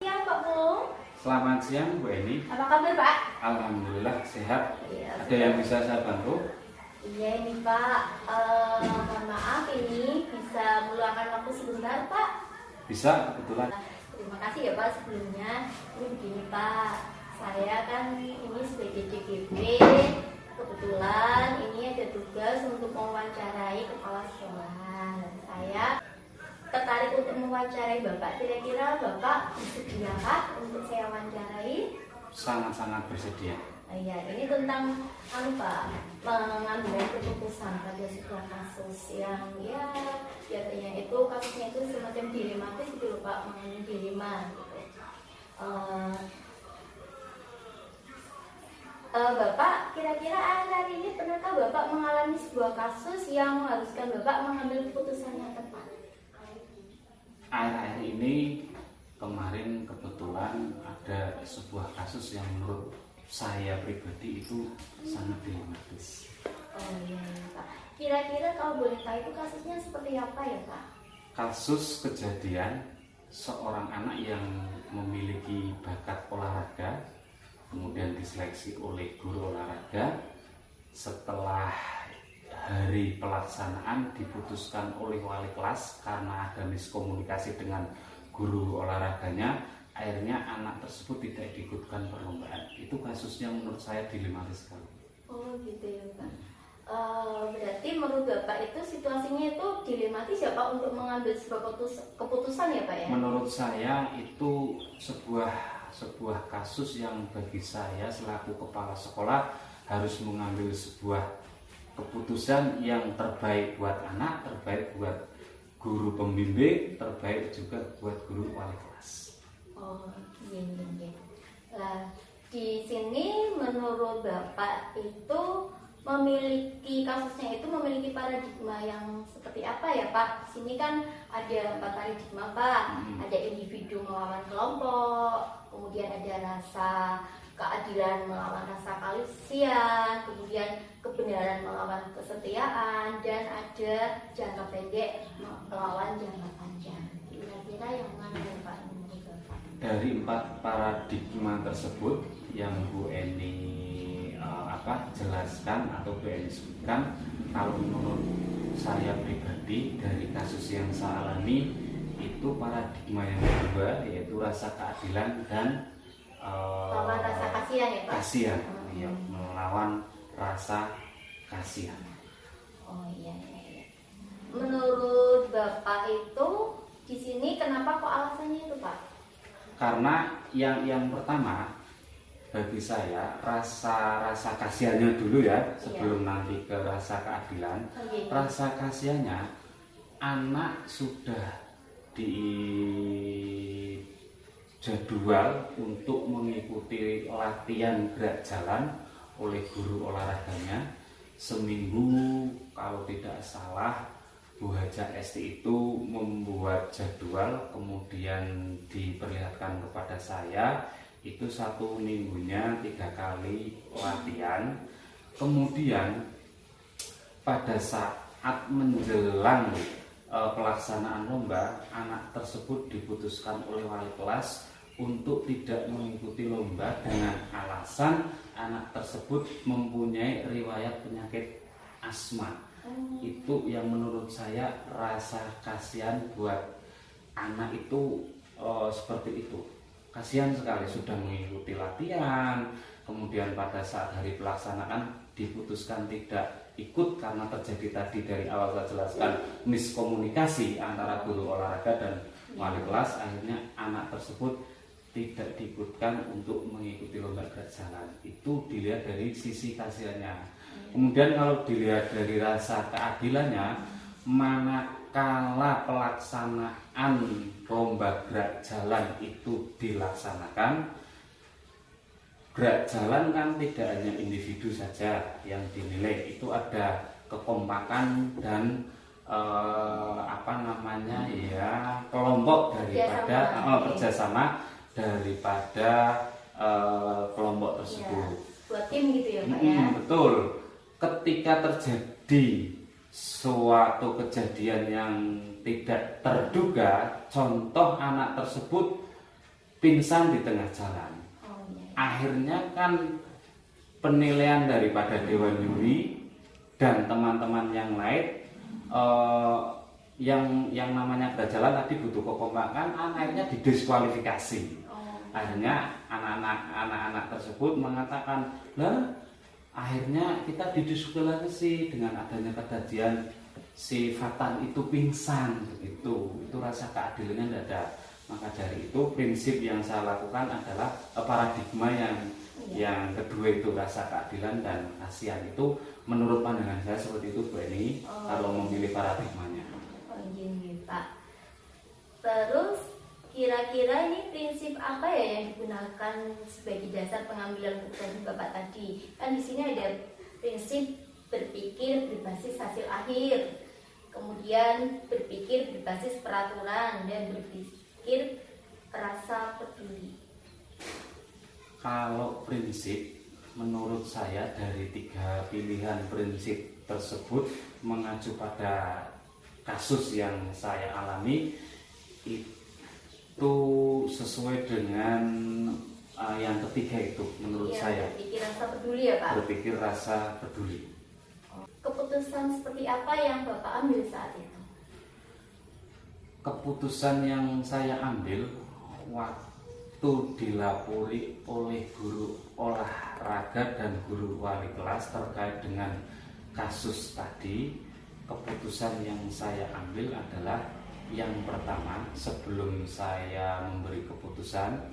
Ya, Pak Pung. Selamat siang Bu Eni. Apa kabar Pak? Alhamdulillah sehat. Ya, Ada yang bisa saya bantu? Iya ini Pak. Mohon maaf ini bisa meluangkan waktu sebentar Pak. Bisa kebetulan. Terima kasih ya Pak sebelumnya. Ini begini Pak. Saya kan ini sebagai DGB. Kebetulan ini ada tugas untuk mewawancarai kepala sekolah. Saya tertarik untuk mewawancarai Bapak. Kira-kira Bapak bersedia Pak untuk saya wawancarai? Sangat-sangat bersedia. Iya, ini tentang Pak, pengambilan keputusan pada sebuah kasus yang ya biasanya itu kasusnya itu semacam dilematis gitu loh Pak, mengenai dilema gitu. Bapak, kira-kira akhir ini pernahkah Bapak mengalami sebuah kasus yang mengharuskan Bapak mengambil keputusan yang tepat? Akhir-akhir ini kemarin kebetulan ada sebuah kasus yang menurut saya pribadi itu sangat dilematis. Oh iya Pak. Kira-kira kalau boleh tahu itu kasusnya seperti apa ya Pak? Kasus kejadian seorang anak yang memiliki bakat olahraga, kemudian diseleksi oleh guru olahraga. Setelah hari pelaksanaan diputuskan oleh wali kelas karena ada miskomunikasi dengan guru olahraganya, akhirnya anak tersebut tidak diikutkan perlombaan. Itu kasusnya menurut saya dilematis sekali. Oh gitu ya Pak. Berarti menurut Bapak itu situasinya itu dilematis ya Pak untuk mengambil sebuah keputusan ya Pak ya? Menurut saya itu sebuah kasus yang bagi saya selaku kepala sekolah harus mengambil sebuah keputusan yang terbaik buat anak, terbaik buat guru pembimbing, terbaik juga buat guru wali kelas. Oh iya. Lah di sini menurut Bapak itu kasusnya itu memiliki paradigma yang seperti apa ya Pak? Di sini kan ada 4 paradigma Pak. Ada individu melawan kelompok, kemudian ada rasa keadilan melawan rasa kasihan, kemudian kebenaran melawan kesetiaan, dan ada jangka pendek melawan jangka panjang. Kira-kira yang mana ya Pak? Dari 4 paradigma tersebut yang Bu Eni jelaskan atau Bu Eni sebutkan, kalau menurut saya pribadi dari kasus yang saya alami itu paradigma yang kedua yaitu rasa keadilan dan melawan rasa kasihan ya Pak? Kasihan, ya, melawan rasa kasihan. Oh iya. Menurut Bapak itu di sini kenapa kok alasannya itu Pak? Karena yang pertama bagi saya rasa kasihannya dulu ya sebelum nanti ke rasa keadilan. Rasa kasihannya anak sudah dijadwal untuk mengikuti latihan gerak jalan oleh guru olahraganya seminggu, kalau tidak salah Bu Haja Esti itu membuat jadwal kemudian diperlihatkan kepada saya. Itu 1 minggunya 3 kali latihan. Kemudian pada saat menjelang pelaksanaan lomba, anak tersebut diputuskan oleh wali kelas untuk tidak mengikuti lomba dengan alasan anak tersebut mempunyai riwayat penyakit asma. Itu yang menurut saya rasa kasihan buat anak itu seperti itu. Kasihan sekali sudah mengikuti latihan, kemudian pada saat hari pelaksanaan diputuskan tidak ikut karena terjadi tadi dari awal saya jelaskan miskomunikasi antara guru olahraga dan wali kelas. Akhirnya anak tersebut tidak diikutkan untuk mengikuti lomba gerak jalan. Itu dilihat dari sisi kasihannya. Kemudian kalau dilihat dari rasa keadilannya, manakala pelaksanaan lomba gerak jalan itu dilaksanakan, gerak jalan kan tidak hanya individu saja yang dinilai, itu ada kekompakan dan kelompok daripada kerjasama daripada kelompok tersebut. Buat tim gitu ya Pak ya? Betul. Ketika terjadi suatu kejadian yang tidak terduga, contoh anak tersebut pingsan di tengah jalan. Oh, iya. Akhirnya kan penilaian daripada Dewan Juri dan teman-teman yang lain yang namanya berjalan tadi butuh kekompakan, akhirnya didiskualifikasi. Akhirnya anak-anak tersebut mengatakan, lah akhirnya kita didiskualifikasi dengan adanya kejadian si Fatan itu pingsan begitu. Itu rasa keadilannya tidak ada. Maka dari itu prinsip yang saya lakukan adalah paradigma yang kedua itu rasa keadilan dan kasihan. Itu menurut pandangan saya seperti itu Bu Eni, kalau memilih paradigmanya. Oh iya Pak. Terus kira-kira ini prinsip apa ya yang digunakan sebagai dasar pengambilan keputusan Bapak tadi? Kan di sini ada prinsip berpikir berbasis hasil akhir, kemudian berpikir berbasis peraturan, dan berpikir rasa peduli. Kalau prinsip, menurut saya dari 3 pilihan prinsip tersebut mengacu pada kasus yang saya alami, itu sesuai dengan yang ketiga itu menurut saya. Berpikir rasa peduli ya Pak? Berpikir rasa peduli. Keputusan seperti apa yang Bapak ambil saat itu? Keputusan yang saya ambil waktu dilapori oleh guru olahraga dan guru wali kelas terkait dengan kasus tadi, keputusan yang saya ambil adalah yang pertama, sebelum saya memberi keputusan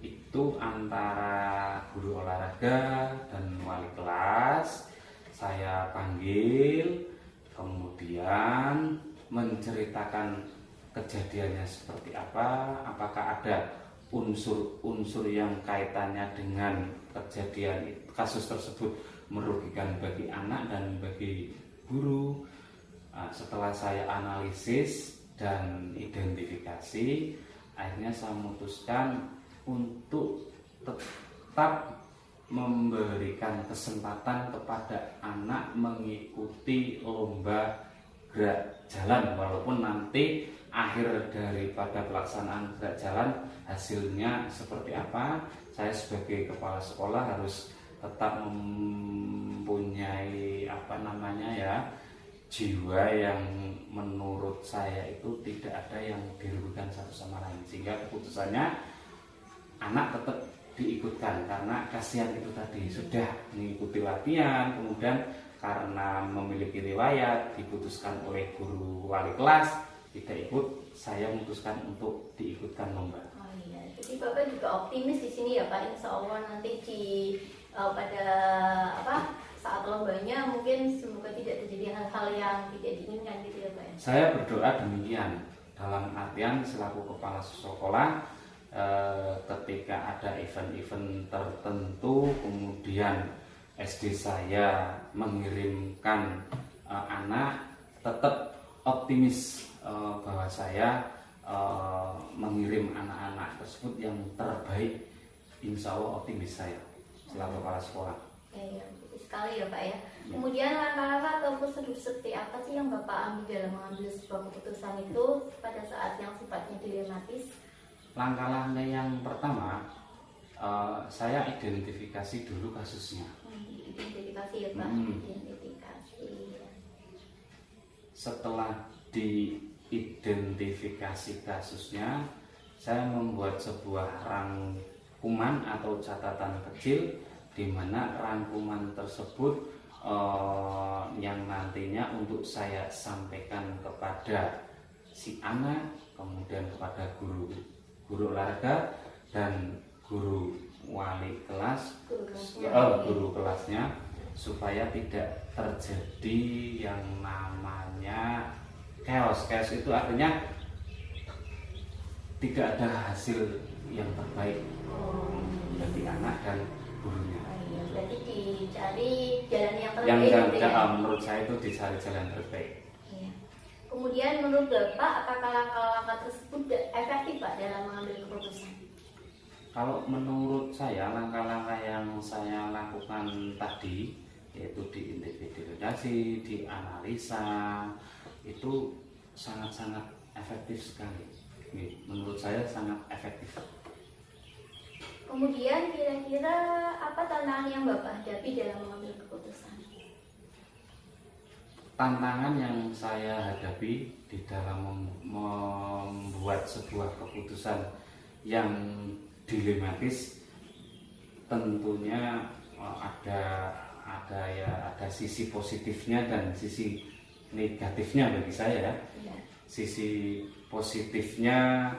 itu antara guru olahraga dan wali kelas saya panggil, kemudian menceritakan kejadiannya seperti apa, apakah ada unsur-unsur yang kaitannya dengan kejadian kasus tersebut merugikan bagi anak dan bagi guru. Setelah saya analisis dan identifikasi, akhirnya saya memutuskan untuk tetap memberikan kesempatan kepada anak mengikuti lomba gerak jalan, walaupun nanti akhir daripada pelaksanaan gerak jalan hasilnya seperti apa, saya sebagai kepala sekolah harus tetap mempunyai jiwa yang menurut saya itu tidak ada yang dirugikan satu sama lain, sehingga keputusannya anak tetap diikutkan karena kasihan itu tadi sudah mengikuti latihan, kemudian karena memiliki riwayat diputuskan oleh guru wali kelas tidak ikut, saya memutuskan untuk diikutkan lomba. Oh iya, jadi Bapak juga optimis di sini ya Pak, insya Allah nanti pada saat lombanya mungkin semoga tidak terjadi hal-hal yang tidak diinginkan gitu ya Pak. Saya berdoa demikian, dalam artian selaku kepala sekolah ketika ada event-event tertentu kemudian SD saya mengirimkan anak, tetap optimis bahwa saya mengirim anak-anak tersebut yang terbaik, insya Allah optimis saya selaku kepala sekolah. Ya, sekali ya Pak ya. Kemudian langkah-langkah atau prosedur seperti apa sih yang Bapak ambil dalam mengambil sebuah keputusan itu pada saat yang sifatnya dilematis? Langkah-langkah yang pertama, saya identifikasi dulu kasusnya. Identifikasi ya Pak. Identifikasi. Setelah diidentifikasi kasusnya, saya membuat sebuah rangkuman atau catatan kecil, di mana rangkuman tersebut yang nantinya untuk saya sampaikan kepada si anak, kemudian kepada guru olahraga dan guru wali kelas, guru kelasnya, supaya tidak terjadi yang namanya chaos. Chaos itu artinya tidak ada hasil yang terbaik bagi anak dan gurunya. Berarti dicari jalan yang terbaik. Menurut saya itu dicari jalan terbaik. Kemudian menurut Bapak, apakah langkah-langkah tersebut efektif Pak dalam mengambil keputusan? Kalau menurut saya, langkah-langkah yang saya lakukan tadi, yaitu diidentifikasi, dianalisa, itu sangat-sangat efektif sekali. Menurut saya sangat efektif. Kemudian kira-kira apa tantangan yang Bapak hadapi dalam mengambil keputusan? Tantangan yang saya hadapi di dalam membuat sebuah keputusan yang dilematis tentunya ada sisi positifnya dan sisi negatifnya bagi saya ya. Ya. Sisi positifnya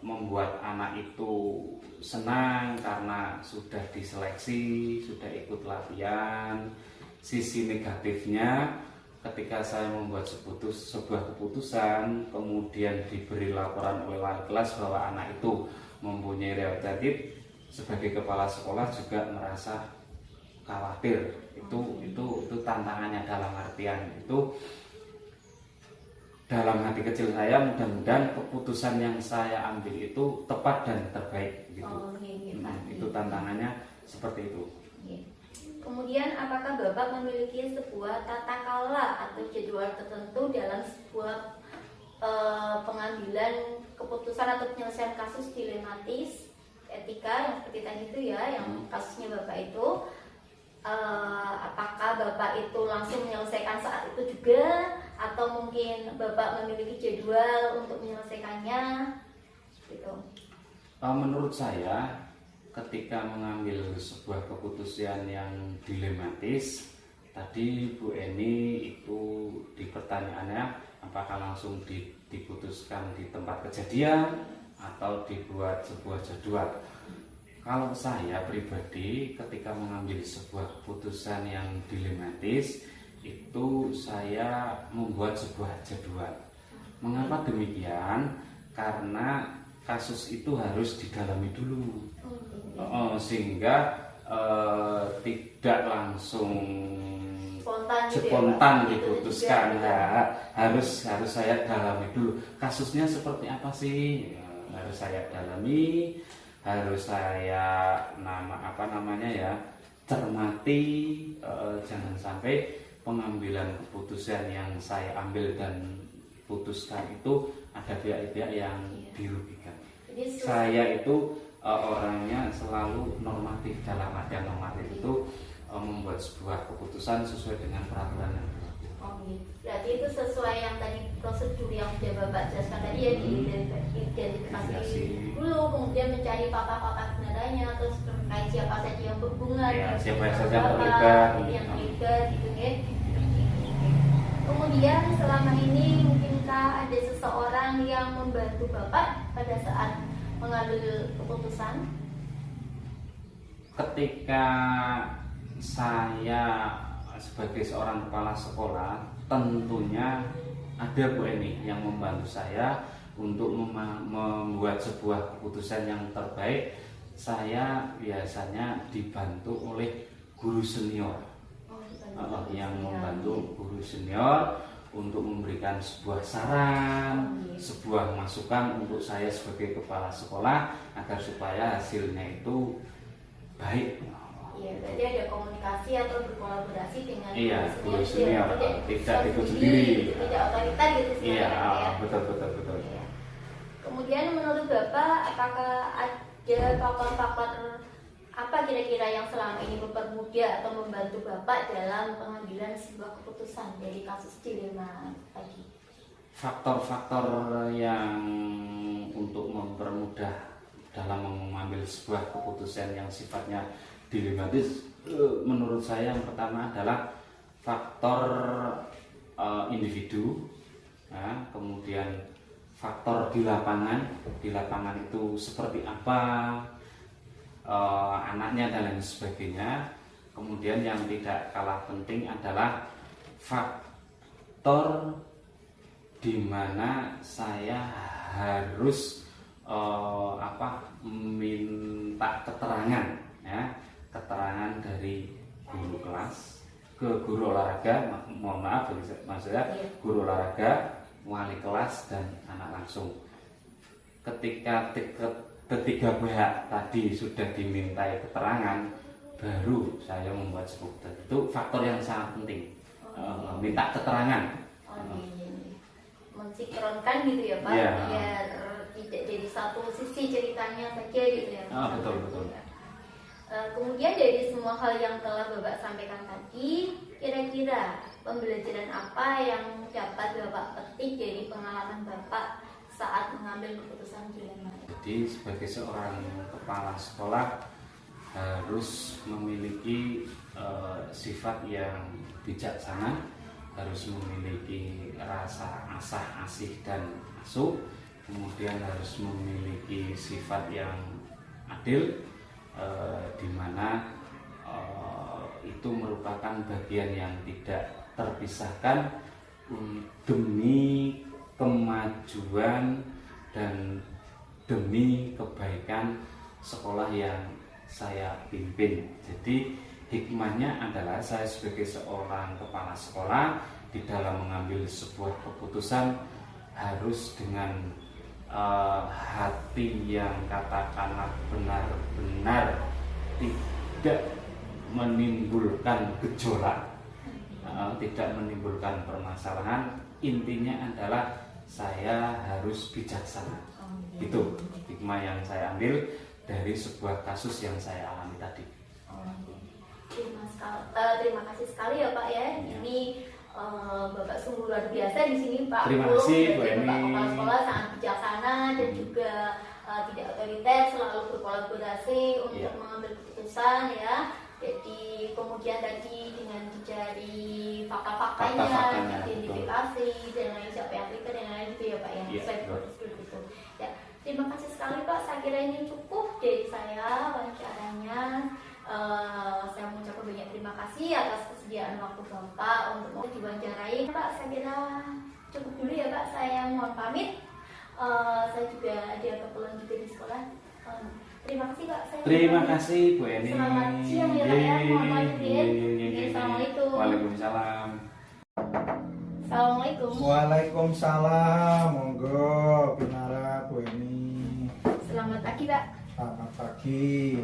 membuat anak itu senang karena sudah diseleksi, sudah ikut latihan. Sisi negatifnya ketika saya membuat sebuah keputusan kemudian diberi laporan oleh wali kelas bahwa anak itu mempunyai riwayat, sebagai kepala sekolah juga merasa khawatir. Itu tantangannya, dalam artian itu dalam hati kecil saya mudah-mudahan keputusan yang saya ambil itu tepat dan terbaik gitu. Itu tantangannya seperti itu. Kemudian apakah Bapak memiliki sebuah tata kelola atau jadwal tertentu dalam sebuah pengambilan keputusan atau penyelesaian kasus dilematis etika yang seperti tadi itu ya, yang kasusnya Bapak itu, apakah Bapak itu langsung menyelesaikan saat itu juga atau mungkin Bapak memiliki jadwal untuk menyelesaikannya gitu? Menurut saya ketika mengambil sebuah keputusan yang dilematis, tadi Bu Eni itu di pertanyaannya apakah langsung diputuskan di tempat kejadian atau dibuat sebuah jadwal. Kalau saya pribadi ketika mengambil sebuah keputusan yang dilematis itu saya membuat sebuah jadwal. Mengapa demikian? Karena kasus itu harus didalami dulu. Sehingga tidak langsung spontan diputuskan. Harus saya dalami dulu kasusnya seperti apa sih, harus saya dalami, harus saya cermati. Jangan sampai pengambilan keputusan yang saya ambil dan putuskan itu ada pihak-pihak yang dirugikan. Saya itu orangnya selalu normatif, dalam artian normatif itu membuat sebuah keputusan sesuai dengan peraturan yang berlaku. Berarti itu sesuai yang tadi prosedur yang sudah Bapak jelaskan tadi ya, diidentifikasi dulu, kemudian mencari fakta-fakta kebenarannya, terus terkait siapa saja yang berhubungan, siapa saja yang terlibat, gitu ya. Kemudian selama ini mungkinkah ada seseorang yang membantu Bapak pada saat mengambil keputusan? Ketika saya sebagai seorang kepala sekolah, tentunya ada Bu Eni yang membantu saya untuk membuat sebuah keputusan yang terbaik. Saya biasanya dibantu oleh guru senior, yang membantu guru senior untuk memberikan sebuah saran, sebuah masukan untuk saya sebagai kepala sekolah agar supaya hasilnya itu baik. Iya, berarti ada komunikasi atau berkolaborasi dengan guru senior, tidak ikut sendiri, tidak otoriter gitu sebenarnya. Iya, betul. Iya. Kemudian menurut Bapak, apakah ada faktor-faktor apa kira-kira yang selama ini mempermudah atau membantu Bapak dalam pengambilan sebuah keputusan dari kasus dilema tadi? Faktor-faktor yang untuk mempermudah dalam mengambil sebuah keputusan yang sifatnya dilematis, menurut saya yang pertama adalah faktor individu, kemudian faktor di lapangan itu seperti apa anaknya dan lain sebagainya. Kemudian yang tidak kalah penting adalah faktor di mana saya harus minta keterangan dari guru kelas ke guru olahraga, maksudnya guru olahraga, wali kelas dan anak langsung. Ketika ketiga pihak tadi sudah dimintai keterangan, baru saya membuat sebuah. Itu faktor yang sangat penting. Minta keterangan. Mensinkronkan gitu ya Pak, biar tidak tidak dari satu sisi ceritanya saja gitu ya. Betul. Kemudian dari semua hal yang telah Bapak sampaikan tadi, kira-kira pembelajaran apa yang dapat Bapak petik dari pengalaman Bapak saat mengambil keputusan dilema? Jadi sebagai seorang kepala sekolah harus memiliki sifat yang bijaksana, harus memiliki rasa asah asih dan asuh, kemudian harus memiliki sifat yang adil, di mana itu merupakan bagian yang tidak terpisahkan demi kemajuan dan demi kebaikan sekolah yang saya pimpin. Jadi hikmahnya adalah saya sebagai seorang kepala sekolah di dalam mengambil sebuah keputusan harus dengan hati yang katakanlah benar-benar tidak menimbulkan gejolak, tidak menimbulkan permasalahan. Intinya adalah saya harus bijaksana. Itu hikmah yang saya ambil dari sebuah kasus yang saya alami tadi. Terima kasih sekali ya Pak ya. Ini Bapak sungguh luar biasa di sini Pak. Terima kasih Bu Eni. Bapak kepala sekolah sangat bijaksana dan juga tidak otoriter, selalu berkolaborasi untuk mengambil keputusan ya. Jadi kemudian tadi dengan dicari fakta-faktanya, identifikasi dan lain siapa yang Twitter dan lain itu ya Pak ya. Gitu. Ya, terima kasih sekali Pak. Saya kira ini cukup dari saya wawancaranya. Saya mengucapkan banyak terima kasih atas kesediaan waktu Bapak untuk diwawancarai. Pak, saya kira cukup dulu ya Pak. Saya mohon pamit. Saya juga ada keperluan juga di sekolah. Terima kasih Pak. Terima kasih Bu Eni. Selamat siang ya Pak ya. Mohon maaf ya. Assalamualaikum. Waalaikumsalam. Assalamualaikum. Waalaikumsalam. Monggo Binara Bu Eni. Selamat pagi Pak. Selamat pagi.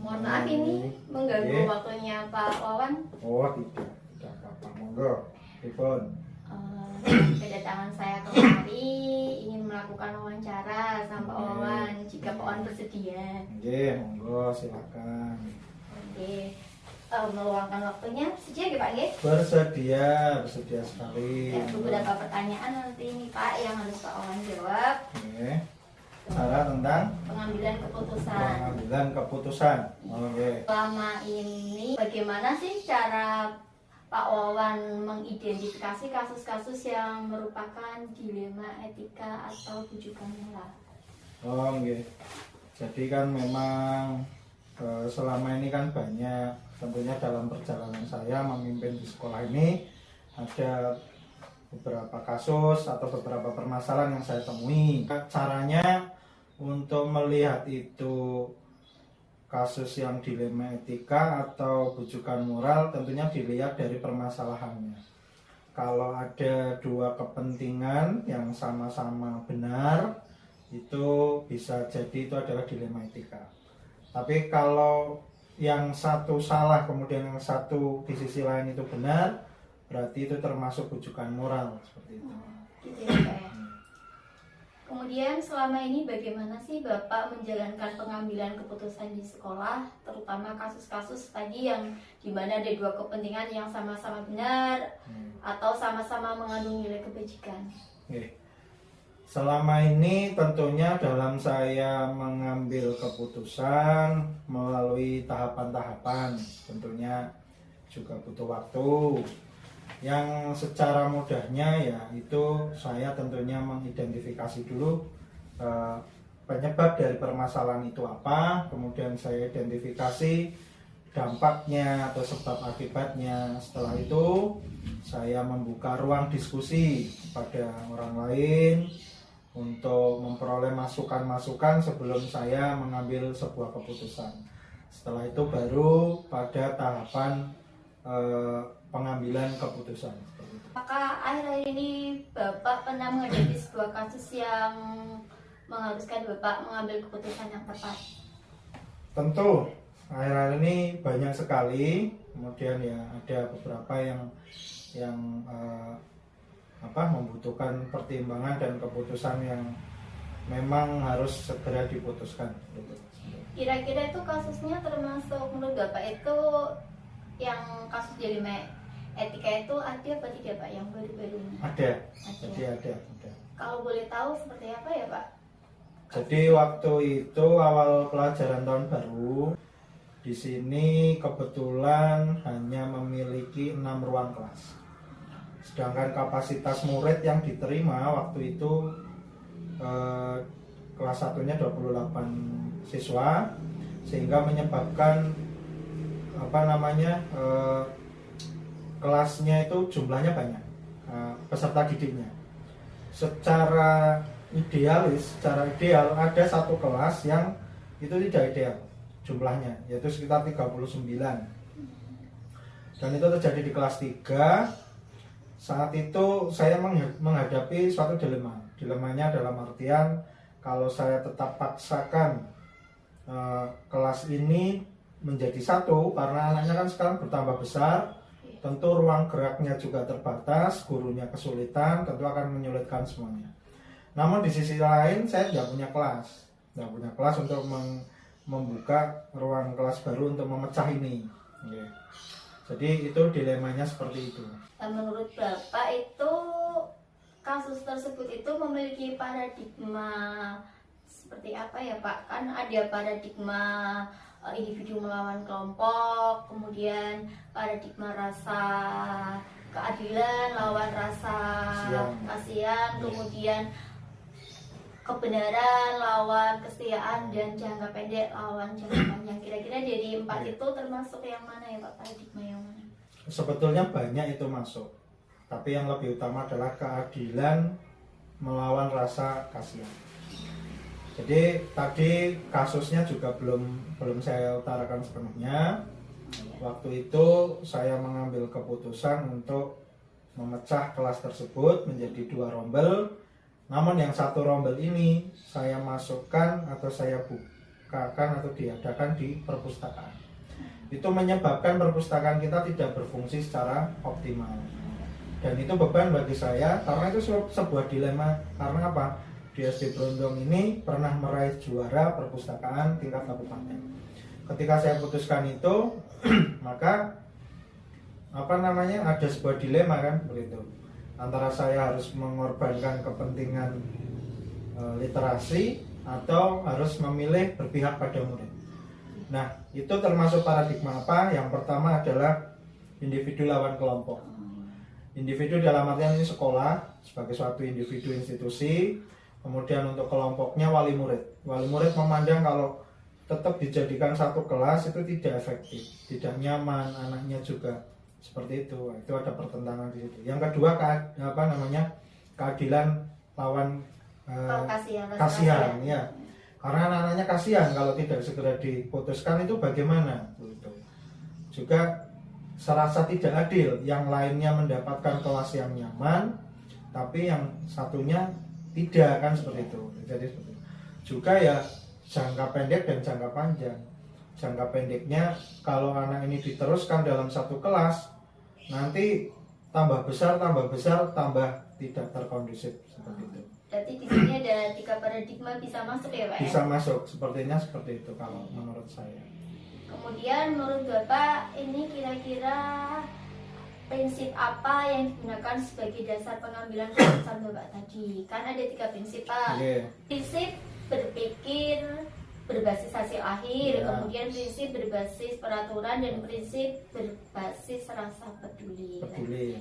Mohon maaf ini mengganggu waktunya Pak Wawan. Oh tidak apa-apa. Monggo. Pripun? Kedatangan saya kemari ingin melakukan wawancara sama Pak Wawan jika Pak Wawan bersedia. Nggih, monggo silakan. Oke. Meluangkan waktunya bersedia ya Pak ya? Bersedia sekali. Ya, beberapa pertanyaan nanti ini Pak yang harus Pak Wawan jawab. Oke. Cara tentang pengambilan keputusan. Oke. Selama ini bagaimana sih cara Pak Wawan mengidentifikasi kasus-kasus yang merupakan dilema etika atau bujukan moral? Oh, nggih. Jadi kan memang selama ini kan banyak, tentunya dalam perjalanan saya memimpin di sekolah ini ada beberapa kasus atau beberapa permasalahan yang saya temui. Caranya untuk melihat itu kasus yang dilema etika atau bujukan moral tentunya dilihat dari permasalahannya. Kalau ada dua kepentingan yang sama-sama benar, itu bisa jadi itu adalah dilema etika. Tapi kalau yang satu salah kemudian yang satu di sisi lain itu benar, berarti itu termasuk bujukan moral seperti itu. Gitu ya, Pak ya. Kemudian selama ini bagaimana sih Bapak menjalankan pengambilan keputusan di sekolah, terutama kasus-kasus tadi yang dimana ada dua kepentingan yang sama-sama benar atau sama-sama mengandung nilai kebajikan? Selama ini tentunya dalam saya mengambil keputusan melalui tahapan-tahapan, tentunya juga butuh waktu. Yang secara mudahnya ya itu saya tentunya mengidentifikasi dulu penyebab dari permasalahan itu apa, kemudian saya identifikasi dampaknya atau sebab akibatnya. Setelah itu saya membuka ruang diskusi pada orang lain untuk memperoleh masukan-masukan sebelum saya mengambil sebuah keputusan. Setelah itu baru pada tahapan pengambilan keputusan. Apakah akhir-akhir ini Bapak pernah menghadapi sebuah kasus yang mengharuskan Bapak mengambil keputusan yang tepat? Tentu, akhir-akhir ini banyak sekali. Kemudian ya ada beberapa yang membutuhkan pertimbangan dan keputusan yang memang harus segera diputuskan gitu. Kira-kira itu kasusnya termasuk menurut Bapak itu yang kasus dilema etika itu ada apa tidak Pak yang baru-baru ini? Ada. Ada. Jadi ada. Kalau boleh tahu seperti apa ya Pak? Jadi waktu itu awal pelajaran tahun baru di sini kebetulan hanya memiliki 6 ruang kelas. Sedangkan kapasitas murid yang diterima waktu itu kelas 1-nya 28 siswa, sehingga menyebabkan kelasnya itu jumlahnya banyak, peserta didiknya. Secara ideal ada satu kelas yang itu tidak ideal jumlahnya, yaitu sekitar 39, dan itu terjadi di kelas 3. Saat itu saya menghadapi suatu dilema. Dilemanya dalam artian kalau saya tetap paksakan kelas ini menjadi satu, karena anaknya kan sekarang bertambah besar, tentu ruang geraknya juga terbatas, gurunya kesulitan, tentu akan menyulitkan semuanya. Namun di sisi lain saya tidak punya kelas untuk membuka ruang kelas baru untuk memecah ini. Jadi itu dilemanya seperti itu. Menurut Bapak itu kasus tersebut itu memiliki paradigma seperti apa ya Pak? Kan ada paradigma individu melawan kelompok, kemudian paradigma rasa keadilan lawan rasa kasihan, kemudian kebenaran lawan kesetiaan, dan jangka pendek lawan jangka panjang. Kira-kira dari 4 itu termasuk yang mana ya Pak, paradigma yang mana? Sebetulnya banyak itu masuk, tapi yang lebih utama adalah keadilan melawan rasa kasihan. Jadi tadi kasusnya juga belum saya utarakan sepenuhnya. Waktu itu saya mengambil keputusan untuk memecah kelas tersebut menjadi 2 rombel. Namun yang satu rombel ini saya masukkan atau saya bukakan atau diadakan di perpustakaan. Itu menyebabkan perpustakaan kita tidak berfungsi secara optimal. Dan itu beban bagi saya, karena itu sebuah dilema. Karena apa? Di SD Brondong ini pernah meraih juara perpustakaan tingkat kabupaten. Ketika saya putuskan itu, maka ada sebuah dilema kan begitu. Antara saya harus mengorbankan kepentingan literasi atau harus memilih berpihak pada murid. Nah, itu termasuk paradigma apa? Yang pertama adalah individu lawan kelompok. Individu dalam artian ini sekolah sebagai suatu individu institusi. Kemudian untuk kelompoknya wali murid. Wali murid memandang kalau tetap dijadikan satu kelas itu tidak efektif, tidak nyaman, anaknya juga seperti itu. Itu ada pertentangan di situ. Yang kedua keadilan lawan kasihan ya. Karena anak-anaknya kasihan kalau tidak segera diputuskan, itu bagaimana? Juga serasa tidak adil. Yang lainnya mendapatkan kelas yang nyaman, tapi yang satunya tidak, kan seperti itu. Jadi seperti itu. Juga ya jangka pendek dan jangka panjang. Jangka pendeknya kalau anak ini diteruskan dalam satu kelas, nanti tambah besar, tambah tidak terkondusif seperti itu. Berarti di sini ada 3 paradigma bisa masuk ya Pak? Bisa masuk, sepertinya seperti itu kalau menurut saya. Kemudian menurut Bapak ini kira-kira prinsip apa yang digunakan sebagai dasar pengambilan keputusan Bapak tadi? Kan ada 3 prinsip Pak. Prinsip berpikir berbasis hasil akhir, kemudian prinsip berbasis peraturan, dan prinsip berbasis rasa peduli.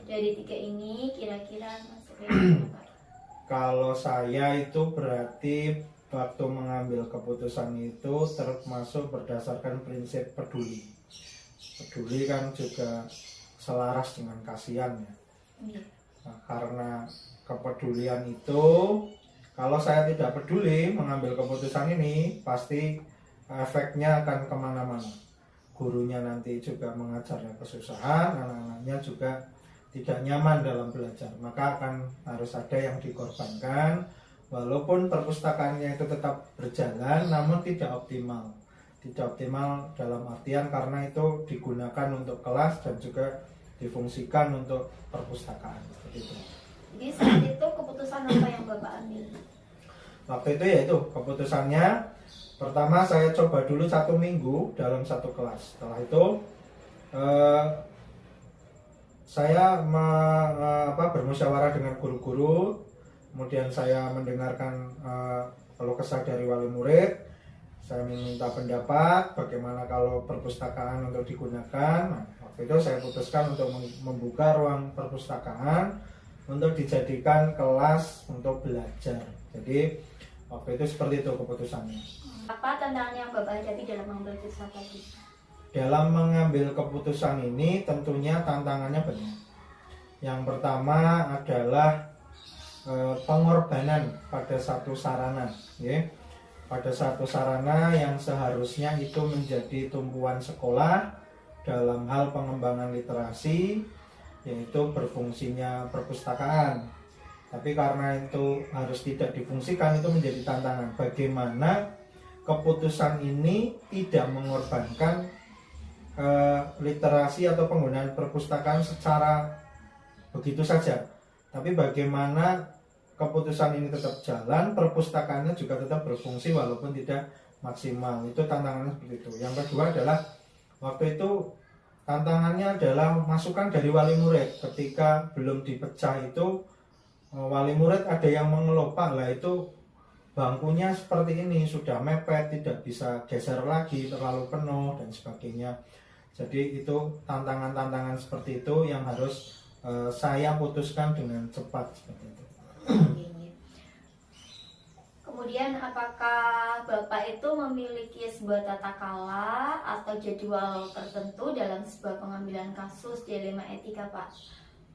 Dari 3 ini kira-kira masuk yang mana Pak? Kalau saya itu berarti waktu mengambil keputusan itu termasuk berdasarkan prinsip peduli. Peduli kan juga selaras dengan kasihan ya. Nah, karena kepedulian itu, kalau saya tidak peduli mengambil keputusan ini, pasti efeknya akan kemana-mana. Gurunya nanti juga mengajarnya kesusahan, anak-anaknya juga tidak nyaman dalam belajar, maka akan harus ada yang dikorbankan. Walaupun perpustakaannya itu tetap berjalan, namun tidak optimal. Tidak optimal dalam artian karena itu digunakan untuk kelas dan juga difungsikan untuk perpustakaan. Seperti itu. Jadi saat itu keputusan apa yang Bapak ambil? waktu itu yaitu keputusannya pertama saya coba dulu 1 minggu dalam 1 kelas. Setelah itu saya bermusyawarah dengan guru-guru, kemudian saya mendengarkan keluh kesah dari wali murid. Saya meminta pendapat bagaimana kalau perpustakaan untuk digunakan. Nah, waktu itu saya putuskan untuk membuka ruang perpustakaan untuk dijadikan kelas untuk belajar. Jadi waktu itu seperti itu keputusannya. Apa tantangan yang Bapak hadapi dalam mengambil keputusan tadi? Dalam mengambil keputusan ini tentunya tantangannya banyak. Yang pertama adalah pengorbanan pada satu sarana, ya. Pada satu sarana yang seharusnya itu menjadi tumpuan sekolah dalam hal pengembangan literasi, yaitu berfungsinya perpustakaan. Tapi karena itu harus tidak difungsikan, itu menjadi tantangan. Bagaimana keputusan ini tidak mengorbankan literasi atau penggunaan perpustakaan secara begitu saja, tapi bagaimana keputusan ini tetap jalan, perpustakaannya juga tetap berfungsi walaupun tidak maksimal. Itu tantangannya seperti itu. Yang kedua adalah waktu itu tantangannya adalah masukan dari wali murid. Ketika belum dipecah itu wali murid ada yang mengeluh, Pak, lah itu bangkunya seperti ini sudah mepet, tidak bisa geser lagi, terlalu penuh dan sebagainya. Jadi itu tantangan-tantangan seperti itu yang harus saya putuskan dengan cepat seperti itu. Kemudian apakah Bapak itu memiliki sebuah tata kala atau jadwal tertentu dalam sebuah pengambilan kasus dilema etika, Pak?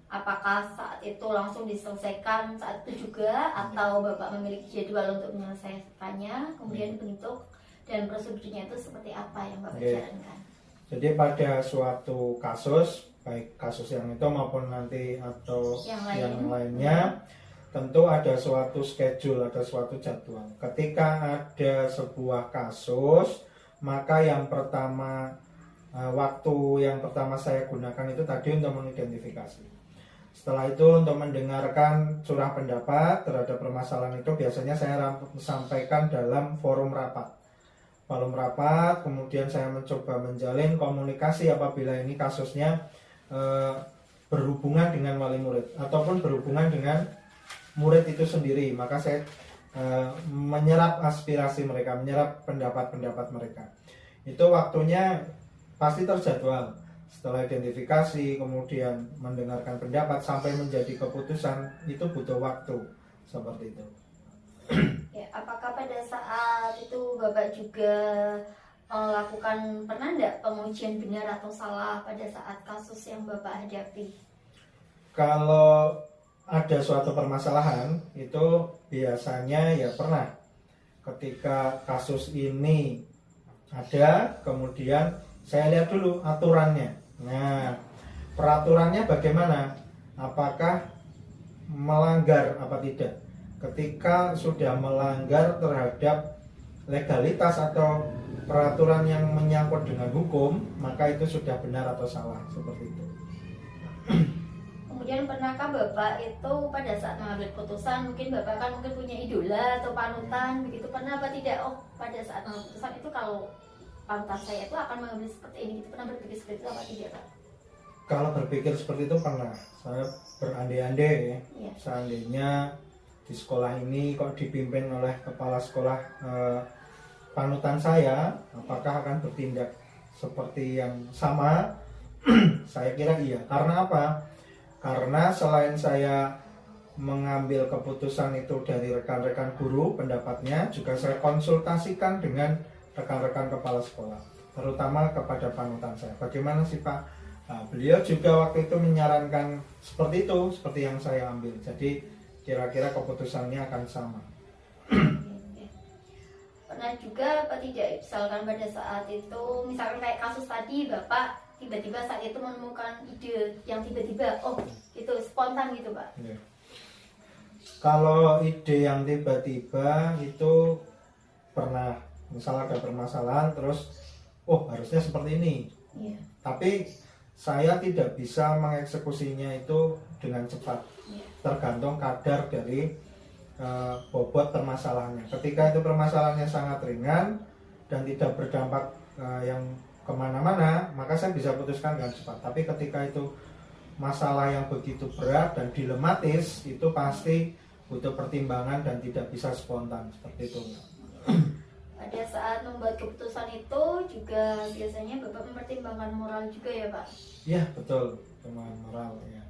Apakah saat itu langsung diselesaikan saat itu juga atau Bapak memiliki jadwal untuk menyelesaikannya, kemudian bentuk dan prosedurnya itu seperti apa yang Bapak jalankan? Jadi pada suatu kasus, baik kasus yang itu maupun nanti atau yang lainnya, tentu ada suatu schedule, ada suatu jadwal. Ketika ada sebuah kasus, maka yang pertama waktu yang pertama saya gunakan itu tadi untuk mengidentifikasi. Setelah itu untuk mendengarkan curah pendapat terhadap permasalahan itu biasanya saya sampaikan dalam forum rapat. Forum rapat, kemudian saya mencoba menjalin komunikasi apabila ini kasusnya berhubungan dengan wali murid ataupun berhubungan dengan murid itu sendiri, maka saya menyerap aspirasi mereka, menyerap pendapat-pendapat mereka. Itu waktunya pasti terjadwal. Setelah identifikasi, kemudian mendengarkan pendapat sampai menjadi keputusan, itu butuh waktu seperti itu. Ya, apakah pada saat itu Bapak juga melakukan pernah enggak pengujian benar atau salah pada saat kasus yang Bapak hadapi? Kalau ada suatu permasalahan itu biasanya ya pernah ketika kasus ini ada, kemudian saya lihat dulu aturannya. Nah, peraturannya bagaimana? Apakah melanggar apa tidak? Ketika sudah melanggar terhadap legalitas atau peraturan yang menyangkut dengan hukum, maka itu sudah benar atau salah, seperti itu. Kemudian pernahkah Bapak itu pada saat mengambil keputusan, mungkin Bapak kan mungkin punya idola atau panutan, begitu pernah apa tidak? Oh, pada saat mengambil keputusan itu kalau panutan saya itu akan mengambil seperti ini, itu pernah berpikir seperti itu apa tidak, Pak? Kalau berpikir seperti itu pernah. Saya berandai-andai ya. Iya. Seandainya di sekolah ini kok dipimpin oleh kepala sekolah panutan saya, apakah akan bertindak seperti yang sama? Saya kira iya. Karena apa? Karena selain saya mengambil keputusan itu dari rekan-rekan guru pendapatnya, juga saya konsultasikan dengan rekan-rekan kepala sekolah, terutama kepada panutan saya. Bagaimana sih Pak? Nah, beliau juga waktu itu menyarankan seperti itu, seperti yang saya ambil. Jadi kira-kira keputusannya akan sama. Pernah juga apa tidak, misalkan pada saat itu, misalkan kayak kasus tadi Bapak tiba-tiba saat itu menemukan ide yang tiba-tiba, oh itu spontan gitu Pak? Ya. Kalau ide yang tiba-tiba itu pernah, misalnya ada permasalahan terus, oh harusnya seperti ini. Iya. Tapi saya tidak bisa mengeksekusinya itu dengan cepat. Iya. Tergantung kadar dari bobot permasalahannya. Ketika itu permasalahannya sangat ringan dan tidak berdampak yang kemana-mana, maka saya bisa putuskan dengan cepat. Tapi ketika itu masalah yang begitu berat dan dilematis, itu pasti butuh pertimbangan dan tidak bisa spontan seperti itu. Pada saat membuat keputusan itu juga biasanya Bapak mempertimbangkan moral juga ya Pak? Iya betul, cuma moral ya.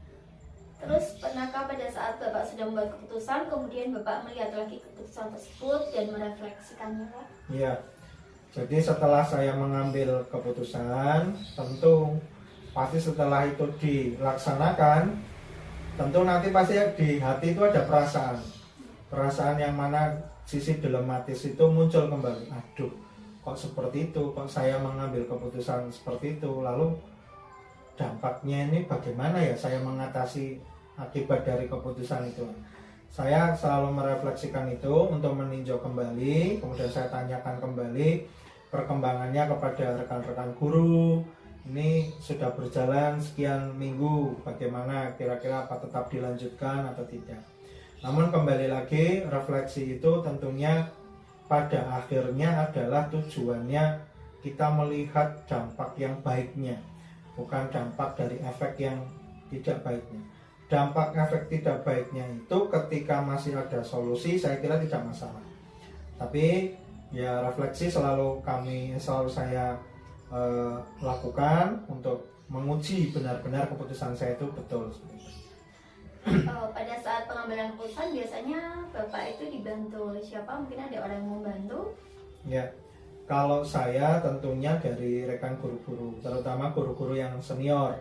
Terus pernahkah pada saat Bapak sudah membuat keputusan, kemudian Bapak melihat lagi keputusan tersebut dan merefleksikannya Pak? Iya, jadi setelah saya mengambil keputusan, tentu pasti setelah itu dilaksanakan, tentu nanti pasti di hati itu ada perasaan yang mana sisi dilematis itu muncul kembali. Aduh, kok seperti itu, kok saya mengambil keputusan seperti itu, lalu dampaknya ini bagaimana ya saya mengatasi akibat dari keputusan itu. Saya selalu merefleksikan itu untuk meninjau kembali, kemudian saya tanyakan kembali perkembangannya kepada rekan-rekan guru. Ini sudah berjalan sekian minggu, bagaimana kira-kira apa tetap dilanjutkan atau tidak. Namun kembali lagi, refleksi itu tentunya pada akhirnya adalah tujuannya kita melihat dampak yang baiknya, bukan dampak dari efek yang tidak baiknya. Dampak efek tidak baiknya itu ketika masih ada solusi, saya kira tidak masalah. Tapi ya refleksi selalu saya lakukan untuk menguji benar-benar keputusan saya itu betul. Pada saat pengambilan keputusan biasanya Bapak itu dibantu oleh siapa? Mungkin ada orang yang membantu? Ya, kalau saya tentunya dari rekan guru-guru, terutama guru-guru yang senior,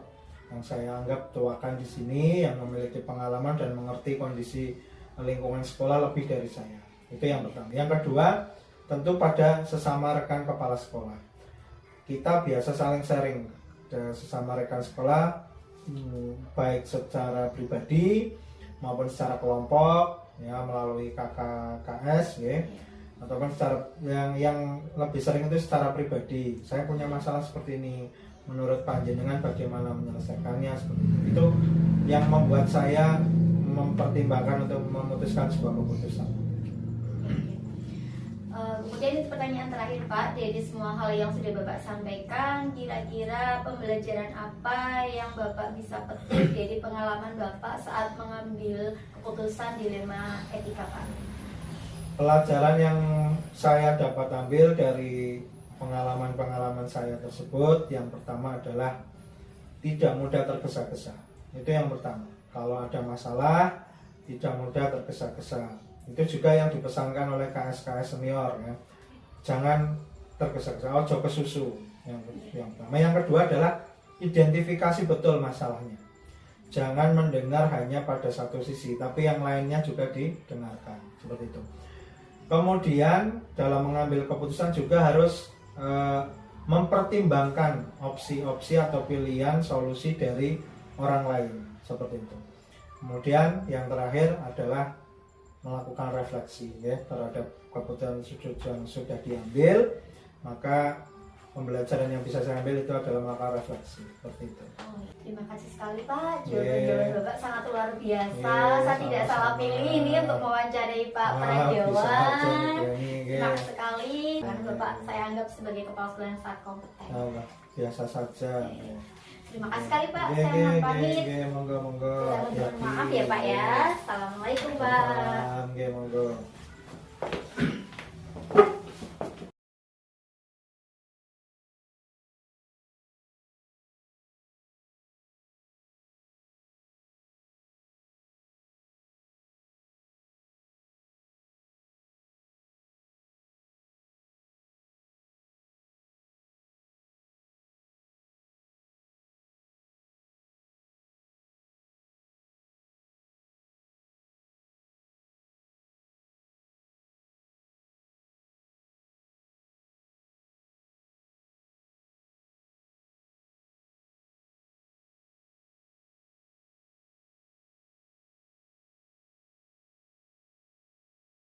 yang saya anggap tuakan di sini, yang memiliki pengalaman dan mengerti kondisi lingkungan sekolah lebih dari saya. Itu yang pertama. Yang kedua, tentu pada sesama rekan kepala sekolah. Kita biasa saling sharing sesama rekan sekolah, baik secara pribadi maupun secara kelompok, ya melalui KKKS, ya, ataupun secara yang lebih sering itu secara pribadi. Saya punya masalah seperti ini, menurut panjenengan bagaimana menyelesaikannya, seperti itu yang membuat saya mempertimbangkan untuk memutuskan sebuah keputusan. Kemudian itu pertanyaan terakhir Pak, dari semua hal yang sudah Bapak sampaikan, kira-kira pembelajaran apa yang Bapak bisa petik dari pengalaman Bapak saat mengambil keputusan dilema etika Pak? Pelajaran yang saya dapat ambil dari pengalaman-pengalaman saya tersebut, yang pertama adalah tidak mudah tergesa-gesa. Itu yang pertama. Kalau ada masalah, tidak mudah tergesa-gesa. Itu juga yang dipesankan oleh KS-KS senior, ya. Jangan tergesa-gesa, ojo kesusu. Yang pertama. Yang kedua adalah identifikasi betul masalahnya. Jangan mendengar hanya pada satu sisi, tapi yang lainnya juga didengarkan. Seperti itu. Kemudian dalam mengambil keputusan juga harus mempertimbangkan opsi-opsi atau pilihan solusi dari orang lain. Seperti itu. Kemudian yang terakhir adalah melakukan refleksi, ya, terhadap keputusan yang sudah diambil. Maka pembelajaran yang bisa saya ambil itu adalah melakukan refleksi, seperti itu. Terima kasih sekali Pak, jawaban Bapak sangat luar biasa. Saya tidak sama-sama. salah pilih ini untuk mewawancarai Pak Pradewan. Terima kasih sekali, karena Bapak saya anggap sebagai kepala sekolah yang sangat kompeten. Biasa saja. Terima kasih sekali Pak, saya mohon pamit. Monggo. Mohon maaf ya Pak ya. Assalamualaikum Pak.